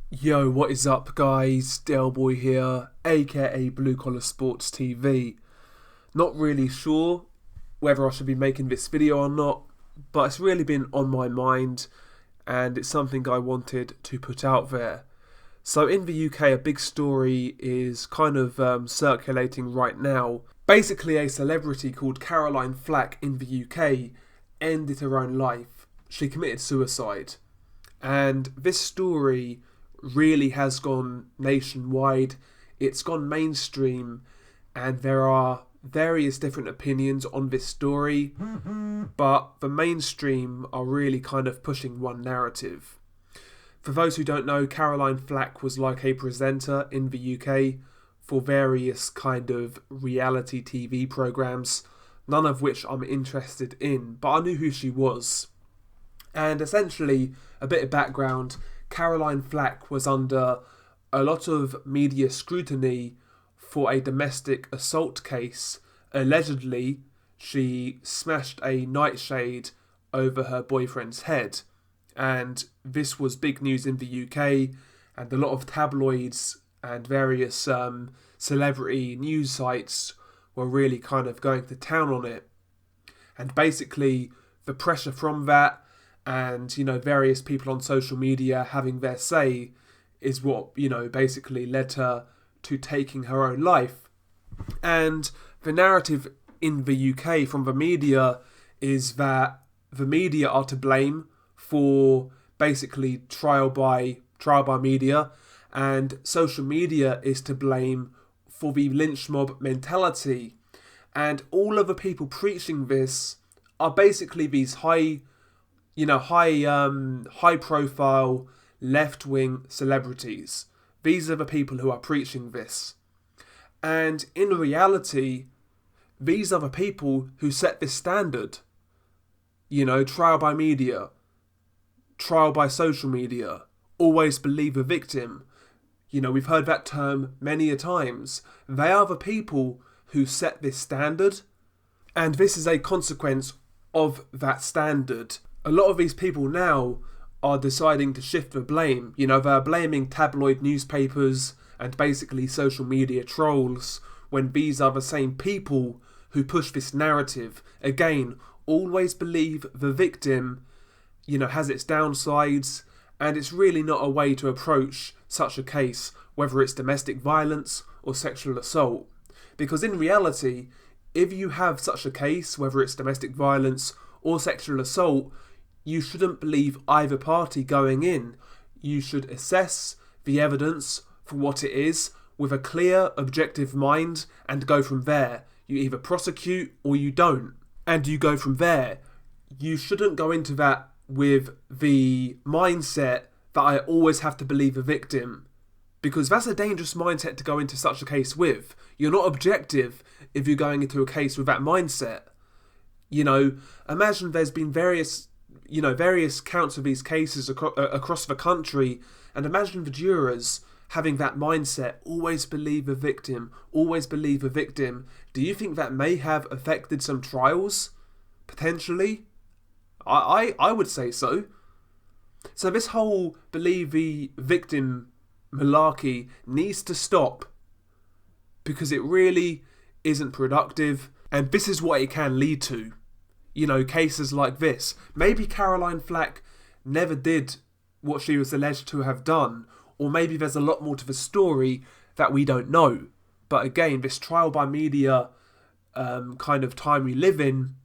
Yo, what is up, guys? Boy here, aka Blue Collar Sports TV. Not really sure whether I should be making this video or not, but it's really been on my mind and it's something I wanted to put out there. So, in the UK, a big story is kind of circulating right now. Basically, a celebrity called Caroline Flack in the UK ended her own life. She committed suicide. And this story really has gone nationwide. It's gone mainstream, and there are various different opinions on this story, but the mainstream are really kind of pushing one narrative. For those who don't know, Caroline Flack was like a presenter in the UK for various kind of reality TV programs, none of which I'm interested in, but I knew who she was. And essentially, a bit of background, Caroline Flack was under a lot of media scrutiny for a domestic assault case. Allegedly, she smashed a nightshade over her boyfriend's head. And this was big news in the UK, and a lot of tabloids and various celebrity news sites were really kind of going to town on it. And basically, the pressure from that and, various people on social media having their say is what, basically led her to taking her own life. And the narrative in the UK from the media is that the media are to blame for basically trial by media, and social media is to blame for the lynch mob mentality. And all of the people preaching this are basically these high profile left-wing celebrities. These are the people who are preaching this. And in reality, these are the people who set this standard. Trial by media, trial by social media, always believe the victim. We've heard that term many a times. They are the people who set this standard, and this is a consequence of that standard. A lot of these people now are deciding to shift the blame. They're blaming tabloid newspapers and basically social media trolls when these are the same people who push this narrative. Again, always believe the victim, has its downsides, and it's really not a way to approach such a case, whether it's domestic violence or sexual assault. Because in reality, if you have such a case, whether it's domestic violence or sexual assault, you shouldn't believe either party going in. You should assess the evidence for what it is with a clear, objective mind and go from there. You either prosecute or you don't. And you go from there. You shouldn't go into that with the mindset that I always have to believe the victim, because that's a dangerous mindset to go into such a case with. You're not objective if you're going into a case with that mindset. Imagine there's been various counts of these cases across the country, and imagine the jurors having that mindset, always believe the victim, always believe the victim. Do you think that may have affected some trials? Potentially? I would say so. So this whole believe the victim malarkey needs to stop, because it really isn't productive, and this is what it can lead to. Cases like this. Maybe Caroline Flack never did what she was alleged to have done, or maybe there's a lot more to the story that we don't know. But again, this trial by media kind of time we live in,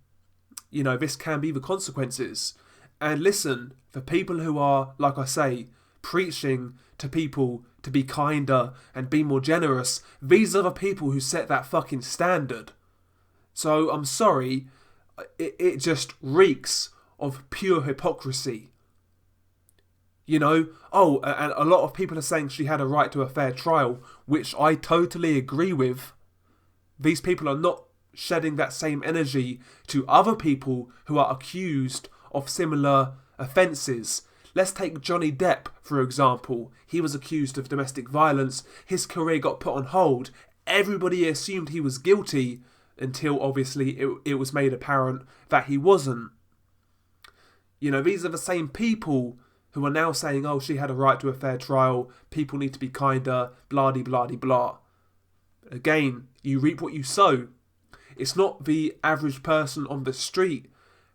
this can be the consequences. And listen, for people who are, like I say, preaching to people to be kinder and be more generous, these are the people who set that fucking standard. So I'm sorry, it just reeks of pure hypocrisy. And a lot of people are saying she had a right to a fair trial, which I totally agree with. These people are not shedding that same energy to other people who are accused of similar offences. Let's take Johnny Depp, for example. He was accused of domestic violence. His career got put on hold. Everybody assumed he was guilty until obviously it was made apparent that he wasn't. These are the same people who are now saying, oh, she had a right to a fair trial, people need to be kinder, blah-de-blah-de-blah. Again, you reap what you sow. It's not the average person on the street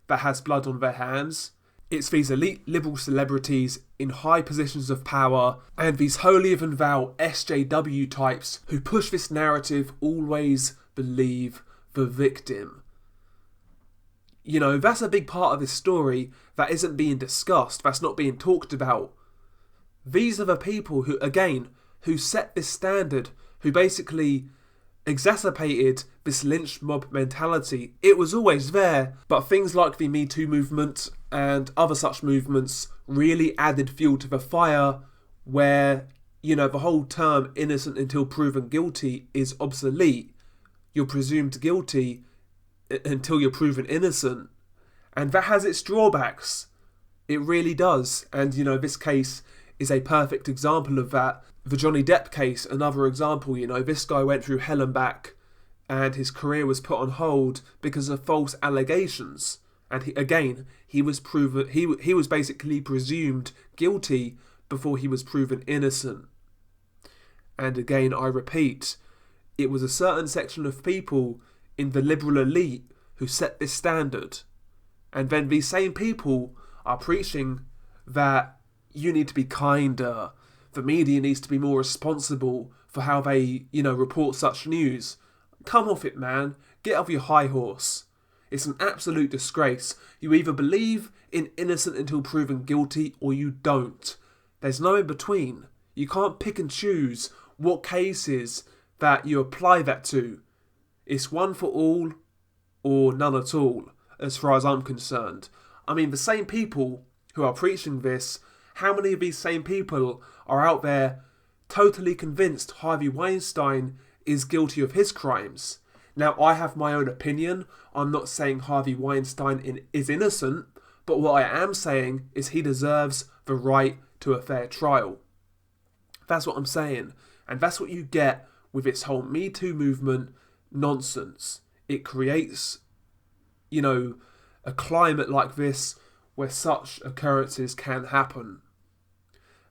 that has blood on their hands. It's these elite liberal celebrities in high positions of power and these holier than thou SJW types who push this narrative, always believe the victim. You know, that's a big part of this story that isn't being discussed, that's not being talked about. These are the people who, again, who set this standard, who basically exacerbated this lynch mob mentality. It was always there, but things like the Me Too movement and other such movements really added fuel to the fire where, you know, the whole term innocent until proven guilty is obsolete. You're presumed guilty until you're proven innocent. And that has its drawbacks. It really does. And, you know, this case is a perfect example of that. The Johnny Depp case, another example, you know, this guy went through hell and back and his career was put on hold because of false allegations. And he was proven, he was basically presumed guilty before he was proven innocent. And again, I repeat, it was a certain section of people in the liberal elite who set this standard. And then these same people are preaching that you need to be kinder. The media needs to be more responsible for how they, you know, report such news. Come off it, man. Get off your high horse. It's an absolute disgrace. You either believe in innocent until proven guilty or you don't. There's no in between. You can't pick and choose what cases that you apply that to. It's one for all or none at all, as far as I'm concerned. I mean, the same people who are preaching this, how many of these same people are out there totally convinced Harvey Weinstein is guilty of his crimes? Now, I have my own opinion. I'm not saying Harvey Weinstein is innocent, but what I am saying is he deserves the right to a fair trial. That's what I'm saying. And that's what you get with this whole Me Too movement nonsense. It creates, you know, a climate like this where such occurrences can happen.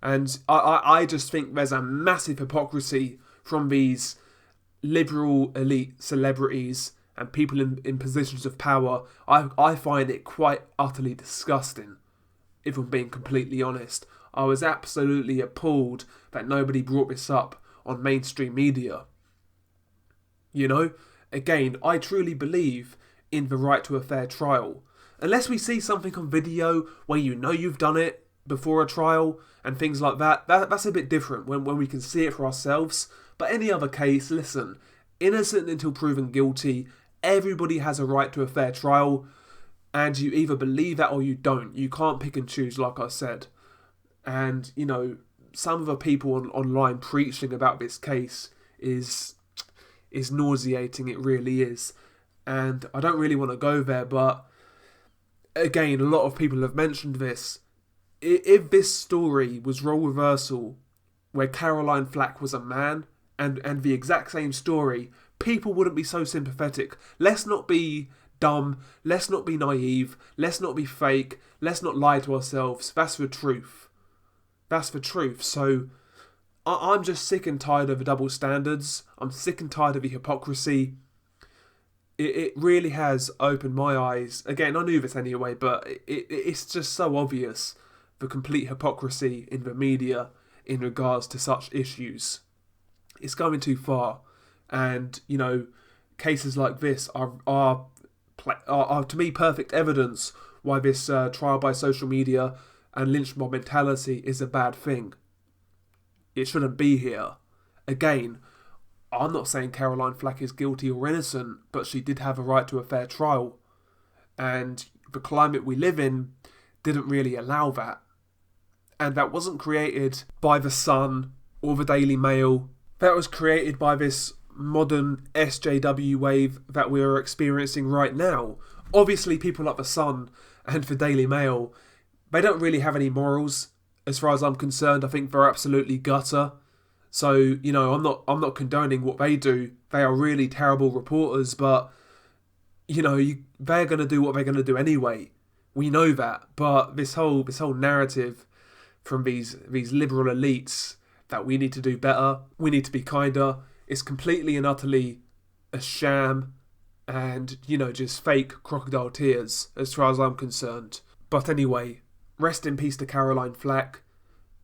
And I just think there's a massive hypocrisy from these liberal elite celebrities and people in positions of power. I find it quite utterly disgusting, if I'm being completely honest. I was absolutely appalled that nobody brought this up on mainstream media. You know, again, I truly believe in the right to a fair trial. Unless we see something on video where you know you've done it before a trial and things like that, that's a bit different when we can see it for ourselves. But any other case, listen, innocent until proven guilty, everybody has a right to a fair trial, and you either believe that or you don't. You can't pick and choose, like I said. And, you know, some of the people online preaching about this case is nauseating, it really is. And I don't really want to go there, but again, a lot of people have mentioned this. If this story was role reversal, where Caroline Flack was a man, and the exact same story, people wouldn't be so sympathetic. Let's not be dumb, let's not be naive, let's not be fake, let's not lie to ourselves. That's the truth. That's the truth. So I'm just sick and tired of the double standards. I'm sick and tired of the hypocrisy. It really has opened my eyes. Again, I knew this anyway, but it's just so obvious, the complete hypocrisy in the media in regards to such issues. It's going too far. And, you know, cases like this are to me perfect evidence why this trial by social media and lynch mob mentality is a bad thing. It shouldn't be here. Again, I'm not saying Caroline Flack is guilty or innocent, but she did have a right to a fair trial. And the climate we live in didn't really allow that. And that wasn't created by The Sun or the Daily Mail. That was created by this modern SJW wave that we are experiencing right now. Obviously, people like The Sun and the Daily Mail, they don't really have any morals. As far as I'm concerned, I think they're absolutely gutter. So, you know, I'm not condoning what they do. They are really terrible reporters, but, you know, they're going to do what they're going to do anyway. We know that. But this whole narrative, from these liberal elites that we need to do better, we need to be kinder. It's completely and utterly a sham and, just fake crocodile tears as far as I'm concerned. But anyway, rest in peace to Caroline Flack.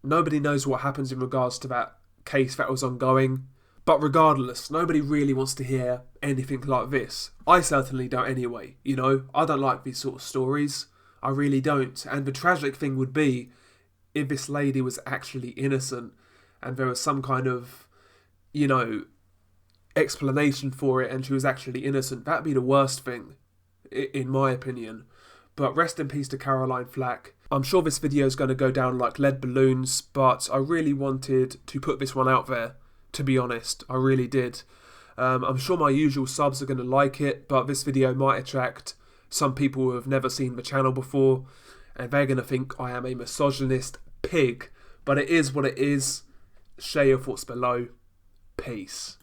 Nobody knows what happens in regards to that case that was ongoing. But regardless, nobody really wants to hear anything like this. I certainly don't anyway, I don't like these sort of stories. I really don't. And the tragic thing would be if this lady was actually innocent and there was some kind of, explanation for it and she was actually innocent. That'd be the worst thing, in my opinion. But rest in peace to Caroline Flack. I'm sure this video is going to go down like lead balloons, but I really wanted to put this one out there, to be honest. I really did. I'm sure my usual subs are going to like it, but this video might attract some people who have never seen the channel before, and they're going to think I am a misogynist pig. But it is what it is. Share your thoughts below. Peace.